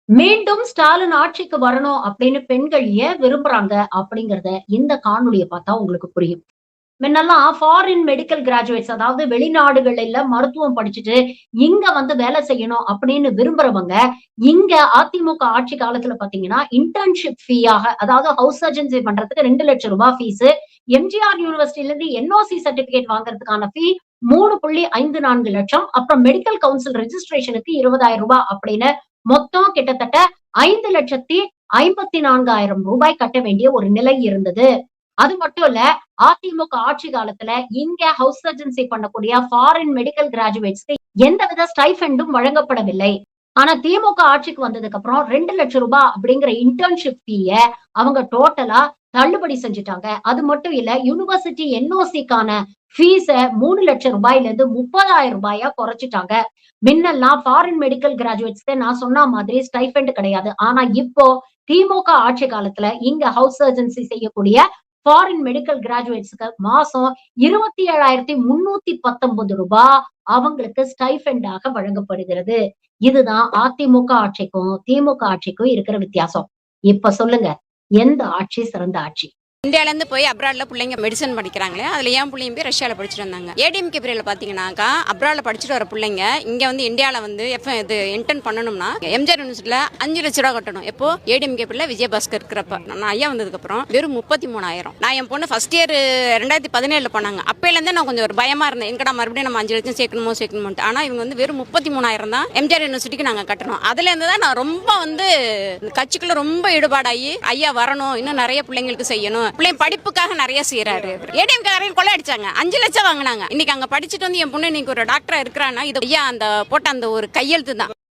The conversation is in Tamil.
மீண்டும் ஸ்டாலின் ஆட்சிக்கு வரணும் அப்படின்னு பெண்கள் ஏன் விரும்புறாங்க அப்படிங்கறத இந்த காணொளிய பார்த்தா உங்களுக்கு புரியும். முன்னெல்லாம் ஃபாரின் மெடிக்கல் கிராஜுவேட்ஸ் அதாவது வெளிநாடுகள்ல மருத்துவம் படிச்சுட்டு இங்க வந்து வேலை செய்யணும் அப்படின்னு விரும்புறவங்க இங்க அதிமுக ஆட்சி காலத்துல பாத்தீங்கன்னா இன்டர்ன்ஷிப் ஃபீயாக அதாவது ஹவுஸ் சர்ஜன்சி பண்றதுக்கு 2,00,000 ரூபாய் ஃபீஸ், எம்ஜிஆர் யூனிவர்சிட்டில இருந்து என்ஓசி சர்டிபிகேட் வாங்குறதுக்கான ஃபீ 3,54 லட்சம், அப்புறம் மெடிக்கல் கவுன்சில் ரெஜிஸ்ட்ரேஷனுக்கு 20,000 ரூபாய் அப்படின்னு மொத்தம் கிட்டத்தட்ட 5,54,000 ரூபாய் கட்ட வேண்டிய ஒரு நிலை இருந்தது. அது மட்டும் இல்ல, அதிமுக ஆட்சி காலத்துல இங்க ஹவுஸ் சர்ஜன்சி பண்ணக்கூடிய ஃபாரின் மெடிக்கல் கிராஜுவேட்ஸ்க்கு எந்தவித ஸ்டைஃபண்டும் வழங்கப்படவில்லை. ஆனா திமுக ஆட்சிக்கு வந்ததுக்கு அப்புறம் 2,00,000 ரூபாய் அப்படிங்கிற இன்டர்ன்ஷிப் ஃபீய அவங்க டோட்டலா தள்ளுபடி செஞ்சுட்டாங்க. அது மட்டும் இல்ல, யூனிவர்சிட்டி என்ஓசிக்கான ஃபீஸ 3,00,000 ரூபாயில இருந்து 30,000 ரூபாயா குறைச்சிட்டாங்க. முன்னெல்லாம் ஃபாரின் மெடிக்கல் கிராஜுவேட்ஸ்க்கு நான் சொன்ன மாதிரி ஸ்டைஃபண்ட் கிடையாது. ஆனா இப்போ திமுக ஆட்சி காலத்துல இங்க ஹவுஸ் சர்ஜன்சி செய்யக்கூடிய ஃபாரின் மெடிக்கல் கிராஜுவேட்ஸ்க்கு மாசம் 27,319 ரூபாய் அவங்களுக்கு ஸ்டைஃபண்டாக வழங்கப்படுகிறது. இதுதான் அதிமுக ஆட்சிக்கும் திமுக ஆட்சிக்கும் இருக்கிற வித்தியாசம். இப்ப சொல்லுங்க, எந்த ஆட்சி சிறந்த ஆட்சி? இந்தியாவிலேருந்து போய் அப்ராடில் பிள்ளைங்க மெடிசன் படிக்கிறாங்களே, அதில் என் பிள்ளைங்க போய் ரஷ்யாவில் படிச்சுட்டு வந்தாங்க. ஏடிஎம்கே பீரியடில் பார்த்தீங்கன்னாக்கா அப்ராடில் படிச்சுட்டு வர பிள்ளைங்க இங்கே வந்து இந்தியாவில் வந்து இது இன்டர்ன் பண்ணணும்னா எம்ஜிஆர் யூனிவர்சிட்டியில் 5,00,000 ரூபா கட்டணும். எப்போ ஏடிஎம்கே பீரியடில் விஜயபாஸ்கர் இருக்கிறப்ப நான் ஐயா வந்ததுக்கப்புறம் வெறும் 33,000. நான் என் பொண்ணு ஃபர்ஸ்ட் இயர் 2017 பண்ணாங்க. அப்போலேருந்தே நான் கொஞ்சம் ஒரு பயமாக இருந்தேன், எங்கடா மறுபடியும் நம்ம 5 லட்சம் சேர்க்கணுமோன்ட்டு. ஆனால் இவங்க வந்து வெறும் 33,000 தான் எம்ஜிஆர் யூனிவர்சிட்டிக்கு நாங்கள் கட்டணும். அதுலேருந்து தான் நான் ரொம்ப வந்து கட்சிக்குள்ள ரொம்ப ஈடுபாடாகி ஐயா வரணும், இன்னும் நிறைய பிள்ளைங்களுக்கு செய்யணும், பிள்ளைங்க படிப்புக்காக நிறைய செய்யறாரு. ஏடிஎம் காரையும் கொள்ள அடிச்சாங்க, 5 லட்சம் வாங்கினாங்க. இன்னைக்கு அங்க படிச்சுட்டு வந்து என் பொண்ணு இன்னைக்கு ஒரு டாக்டரா இருக்கிறான்னா இது ஐயா அந்த போட்ட அந்த ஒரு கையெழுத்து தான்.